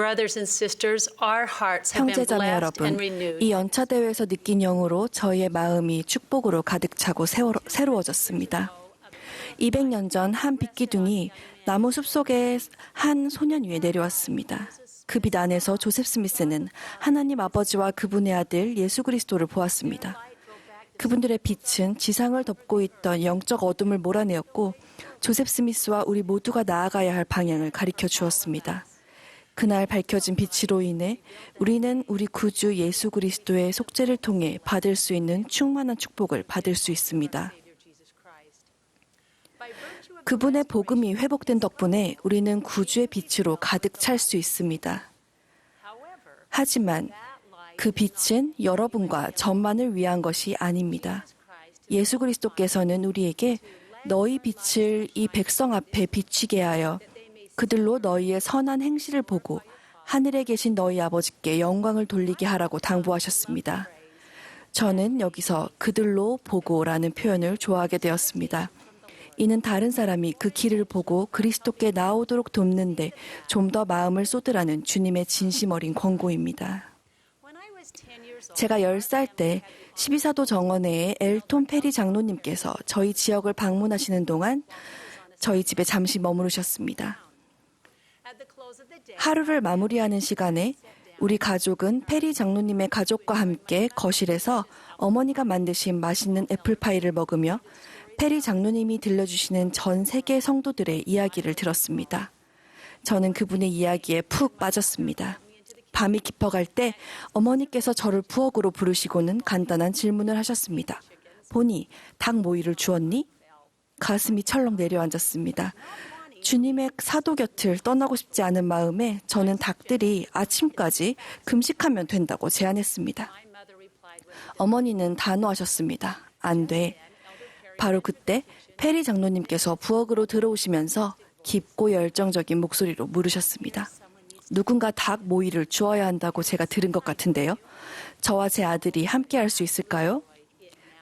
Brothers and sisters, our hearts have been 형제자매 blessed 여러분, and renewed. 이 연차대회에서 느낀 영으로 저희의 마음이 축복으로 가득 차고 새로워졌습니다. 200년 전 한 빛기둥이 나무 숲속의 한 소년 위에 내려왔습니다. 그 빛 안에서 조셉 스미스는 하나님 아버지와 그분의 아들 예수 그리스도를 보았습니다. 그분들의 빛은 지상을 덮고 있던 영적 어둠을 몰아내었고 조셉 스미스와 우리 모두가 나아가야 할 방향을 가리켜 주었습니다. 그날 밝혀진 빛으로 인해 우리는 우리 구주 예수 그리스도의 속죄를 통해 받을 수 있는 충만한 축복을 받을 수 있습니다. 그분의 복음이 회복된 덕분에 우리는 구주의 빛으로 가득 찰 수 있습니다. 하지만 그 빛은 여러분과 저만을 위한 것이 아닙니다. 예수 그리스도께서는 우리에게 너희 빛을 이 백성 앞에 비추게 하여 그들로 너희의 선한 행실을 보고 하늘에 계신 너희 아버지께 영광을 돌리게 하라고 당부하셨습니다. 저는 여기서 그들로 보고라는 표현을 좋아하게 되었습니다. 이는 다른 사람이 그 길을 보고 그리스도께 나오도록 돕는데 좀 더 마음을 쏟으라는 주님의 진심 어린 권고입니다. 제가 10살 때 12사도 정원회의 엘톤 페리 장로님께서 저희 지역을 방문하시는 동안 저희 집에 잠시 머무르셨습니다. 하루를 마무리하는 시간에 우리 가족은 페리 장로님의 가족과 함께 거실에서 어머니가 만드신 맛있는 애플파이를 먹으며 페리 장로님이 들려주시는 전 세계 성도들의 이야기를 들었습니다. 저는 그분의 이야기에 푹 빠졌습니다. 밤이 깊어갈 때 어머니께서 저를 부엌으로 부르시고는 간단한 질문을 하셨습니다. 보니 닭 모이를 주었니? 가슴이 철렁 내려앉았습니다. 주님의 사도 곁을 떠나고 싶지 않은 마음에 저는 닭들이 아침까지 금식하면 된다고 제안했습니다. 어머니는 단호하셨습니다. 안 돼. 바로 그때 페리 장로님께서 부엌으로 들어오시면서 깊고 열정적인 목소리로 물으셨습니다. 누군가 닭 모이를 주어야 한다고 제가 들은 것 같은데요. 저와 제 아들이 함께 할 수 있을까요?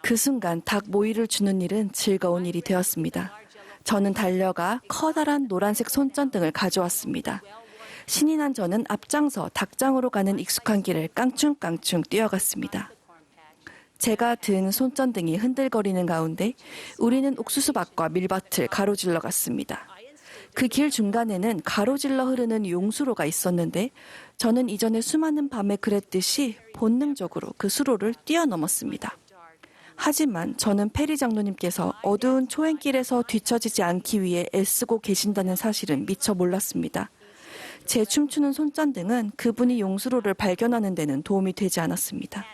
그 순간 닭 모이를 주는 일은 즐거운 일이 되었습니다. 저는 달려가 커다란 노란색 손전등을 가져왔습니다. 신이 난 저는 앞장서 닭장으로 가는 익숙한 길을 깡충깡충 뛰어갔습니다. 제가 든 손전등이 흔들거리는 가운데 우리는 옥수수밭과 밀밭을 가로질러 갔습니다. 그 길 중간에는 가로질러 흐르는 용수로가 있었는데 저는 이전에 수많은 밤에 그랬듯이 본능적으로 그 수로를 뛰어넘었습니다. 하지만 저는 페리 장로님께서 어두운 초행길에서 뒤처지지 않기 위해 애쓰고 계신다는 사실은 미처 몰랐습니다. 제 춤추는 손전등은 그분이 용수로를 발견하는 데는 도움이 되지 않았습니다.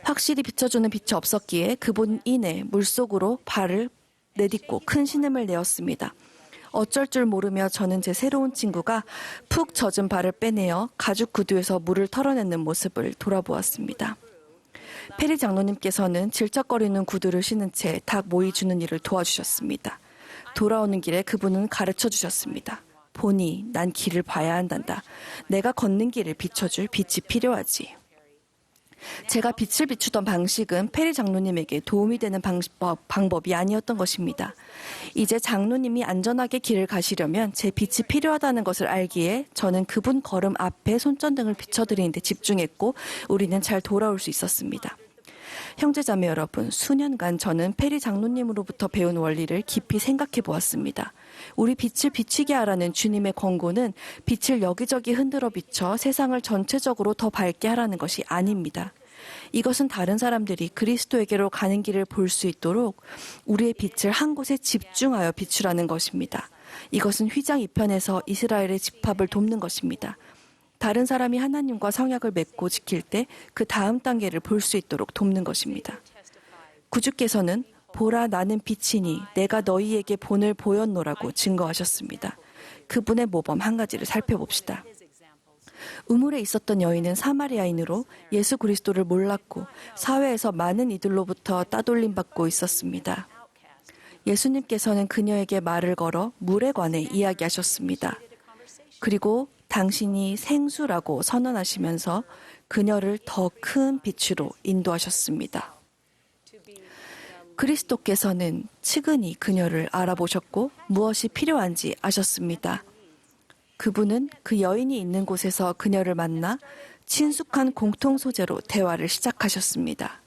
확실히 비춰주는 빛이 없었기에 그분 이내 물속으로 발을 내딛고 큰 신음을 내었습니다. 어쩔 줄 모르며 저는 제 새로운 친구가 푹 젖은 발을 빼내어 가죽 구두에서 물을 털어내는 모습을 돌아보았습니다. 페리 장로님께서는 질척거리는 구두를 신은 채 닭 모이 주는 일을 도와주셨습니다. 돌아오는 길에 그분은 가르쳐 주셨습니다. 보니 난 길을 봐야 한단다. 내가 걷는 길을 비춰줄 빛이 필요하지. 제가 빛을 비추던 방식은 페리 장로님에게 도움이 되는 방법이 아니었던 것입니다. 이제 장로님이 안전하게 길을 가시려면 제 빛이 필요하다는 것을 알기에 저는 그분 걸음 앞에 손전등을 비춰드리는 데 집중했고 우리는 잘 돌아올 수 있었습니다. 형제자매 여러분, 수년간 저는 페리 장로님으로부터 배운 원리를 깊이 생각해 보았습니다. 우리 빛을 비치게 하라는 주님의 권고는 빛을 여기저기 흔들어 비춰 세상을 전체적으로 더 밝게 하라는 것이 아닙니다. 이것은 다른 사람들이 그리스도에게로 가는 길을 볼 수 있도록 우리의 빛을 한 곳에 집중하여 비추라는 것입니다. 이것은 휘장 2편에서 이스라엘의 집합을 돕는 것입니다. 다른 사람이 하나님과 성약을 맺고 지킬 때 그 다음 단계를 볼 수 있도록 돕는 것입니다. 구주께서는 보라 나는 빛이니 내가 너희에게 본을 보였노라고 증거하셨습니다. 그분의 모범 한 가지를 살펴봅시다. 우물에 있었던 여인은 사마리아인으로 예수 그리스도를 몰랐고 사회에서 많은 이들로부터 따돌림받고 있었습니다. 예수님께서는 그녀에게 말을 걸어 물에 관해 이야기하셨습니다. 그리고 당신이 생수라고 선언하시면서 그녀를 더 큰 빛으로 인도하셨습니다. 그리스도께서는 측은히 그녀를 알아보셨고 무엇이 필요한지 아셨습니다. 그분은 그 여인이 있는 곳에서 그녀를 만나 친숙한 공통 소재로 대화를 시작하셨습니다.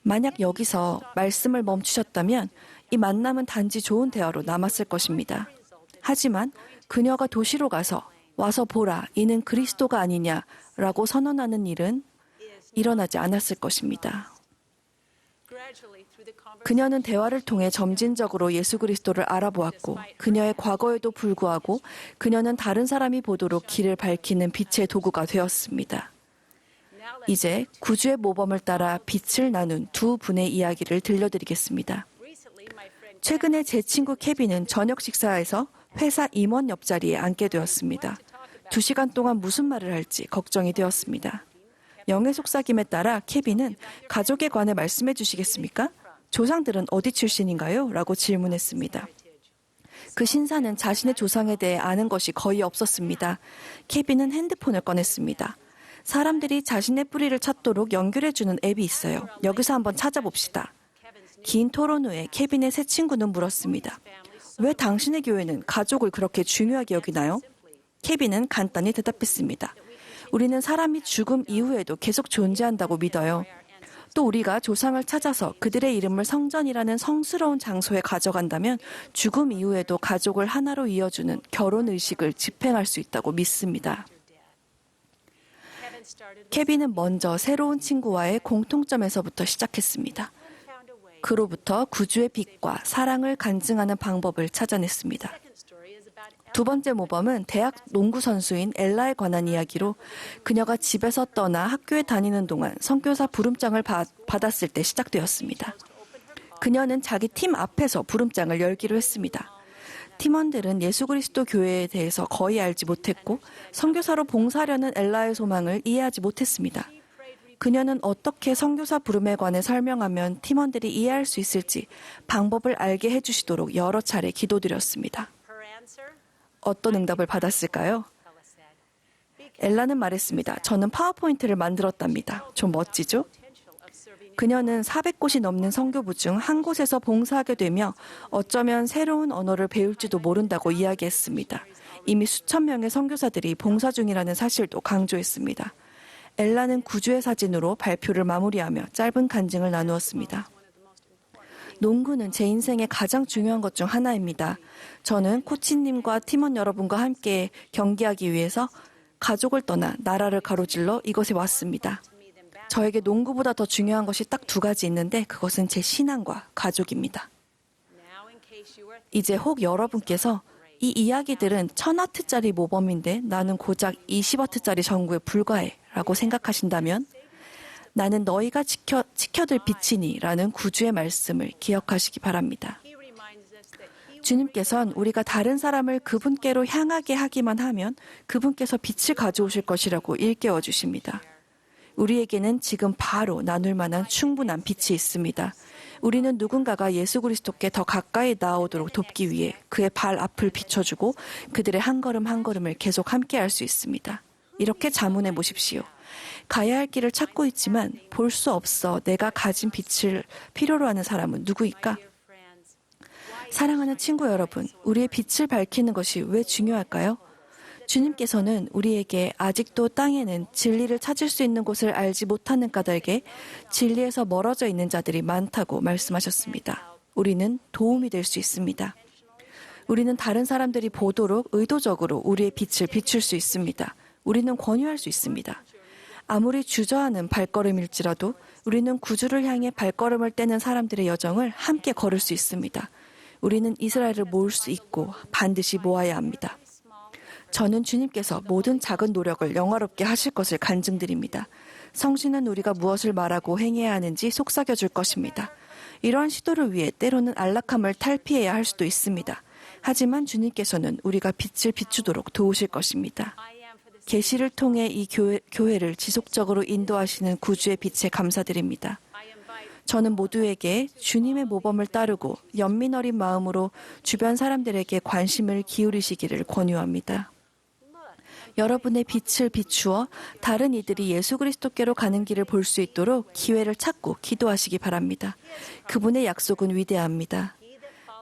만약 여기서 말씀을 멈추셨다면 이 만남은 단지 좋은 대화로 남았을 것입니다. 하지만 그녀가 도시로 가서 와서 보라, 이는 그리스도가 아니냐라고 선언하는 일은 일어나지 않았을 것입니다. 그녀는 대화를 통해 점진적으로 예수 그리스도를 알아보았고 그녀의 과거에도 불구하고 그녀는 다른 사람이 보도록 길을 밝히는 빛의 도구가 되었습니다. 이제 구주의 모범을 따라 빛을 나눈 두 분의 이야기를 들려드리겠습니다. 최근에 제 친구 케빈은 저녁 식사에서 회사 임원 옆자리에 앉게 되었습니다. 2시간 동안 무슨 말을 할지 걱정이 되었습니다. 영의 속삭임에 따라 케빈은 가족에 관해 말씀해 주시겠습니까? 조상들은 어디 출신인가요? 라고 질문했습니다. 그 신사는 자신의 조상에 대해 아는 것이 거의 없었습니다. 케빈은 핸드폰을 꺼냈습니다. 사람들이 자신의 뿌리를 찾도록 연결해주는 앱이 있어요. 여기서 한번 찾아봅시다. 긴 토론 후에 케빈의 새 친구는 물었습니다. 왜 당신의 교회는 가족을 그렇게 중요하게 여기나요? 케빈은 간단히 대답했습니다. 우리는 사람이 죽음 이후에도 계속 존재한다고 믿어요. 또 우리가 조상을 찾아서 그들의 이름을 성전이라는 성스러운 장소에 가져간다면 죽음 이후에도 가족을 하나로 이어주는 결혼 의식을 집행할 수 있다고 믿습니다. 케빈은 먼저 새로운 친구와의 공통점에서부터 시작했습니다. 그로부터 구주의 빛과 사랑을 간증하는 방법을 찾아냈습니다. 두 번째 모범은 대학 농구 선수인 엘라에 관한 이야기로 그녀가 집에서 떠나 학교에 다니는 동안 선교사 부름장을 받았을 때 시작되었습니다. 그녀는 자기 팀 앞에서 부름장을 열기로 했습니다. 팀원들은 예수 그리스도 교회에 대해서 거의 알지 못했고 선교사로 봉사하려는 엘라의 소망을 이해하지 못했습니다. 그녀는 어떻게 선교사 부름에 관해 설명하면 팀원들이 이해할 수 있을지 방법을 알게 해주시도록 여러 차례 기도드렸습니다. 어떤 응답을 받았을까요? 엘라는 말했습니다. 저는 파워포인트를 만들었답니다. 좀 멋지죠? 그녀는 400곳이 넘는 선교부 중 한 곳에서 봉사하게 되며 어쩌면 새로운 언어를 배울지도 모른다고 이야기했습니다. 이미 수천 명의 선교사들이 봉사 중이라는 사실도 강조했습니다. 엘라는 구주의 사진으로 발표를 마무리하며 짧은 간증을 나누었습니다. 농구는 제 인생의 가장 중요한 것 중 하나입니다. 저는 코치님과 팀원 여러분과 함께 경기하기 위해서 가족을 떠나 나라를 가로질러 이곳에 왔습니다. 저에게 농구보다 더 중요한 것이 딱 두 가지 있는데 그것은 제 신앙과 가족입니다. 이제 혹 여러분께서 이 이야기들은 1000와트짜리 모범인데 나는 고작 20와트짜리 전구에 불과해 라고 생각하신다면 나는 너희가 지켜들 빛이니 라는 구주의 말씀을 기억하시기 바랍니다. 주님께서는 우리가 다른 사람을 그분께로 향하게 하기만 하면 그분께서 빛을 가져오실 것이라고 일깨워 주십니다. 우리에게는 지금 바로 나눌 만한 충분한 빛이 있습니다. 우리는 누군가가 예수 그리스도께 더 가까이 나아오도록 돕기 위해 그의 발 앞을 비춰주고 그들의 한 걸음 한 걸음을 계속 함께 할 수 있습니다. 이렇게 자문해 보십시오. 가야 할 길을 찾고 있지만 볼 수 없어 내가 가진 빛을 필요로 하는 사람은 누구일까? 사랑하는 친구 여러분, 우리의 빛을 밝히는 것이 왜 중요할까요? 주님께서는 우리에게 아직도 땅에는 진리를 찾을 수 있는 곳을 알지 못하는 까닭에 진리에서 멀어져 있는 자들이 많다고 말씀하셨습니다. 우리는 도움이 될 수 있습니다. 우리는 다른 사람들이 보도록 의도적으로 우리의 빛을 비출 수 있습니다. 우리는 권유할 수 있습니다. 아무리 주저하는 발걸음일지라도 우리는 구주를 향해 발걸음을 떼는 사람들의 여정을 함께 걸을 수 있습니다. 우리는 이스라엘을 모을 수 있고 반드시 모아야 합니다. 저는 주님께서 모든 작은 노력을 영화롭게 하실 것을 간증드립니다. 성신은 우리가 무엇을 말하고 행해야 하는지 속삭여 줄 것입니다. 이러한 시도를 위해 때로는 안락함을 탈피해야 할 수도 있습니다. 하지만 주님께서는 우리가 빛을 비추도록 도우실 것입니다. 계시를 통해 이 교회를 지속적으로 인도하시는 구주의 빛에 감사드립니다. 저는 모두에게 주님의 모범을 따르고 연민 어린 마음으로 주변 사람들에게 관심을 기울이시기를 권유합니다. 여러분의 빛을 비추어 다른 이들이 예수 그리스도께로 가는 길을 볼 수 있도록 기회를 찾고 기도하시기 바랍니다. 그분의 약속은 위대합니다.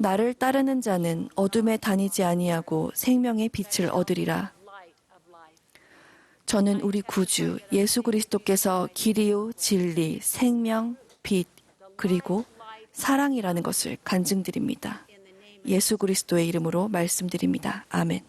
나를 따르는 자는 어둠에 다니지 아니하고 생명의 빛을 얻으리라. 저는 우리 구주 예수 그리스도께서 길이요 진리, 생명, 빛, 그리고 사랑이라는 것을 간증드립니다. 예수 그리스도의 이름으로 말씀드립니다. 아멘.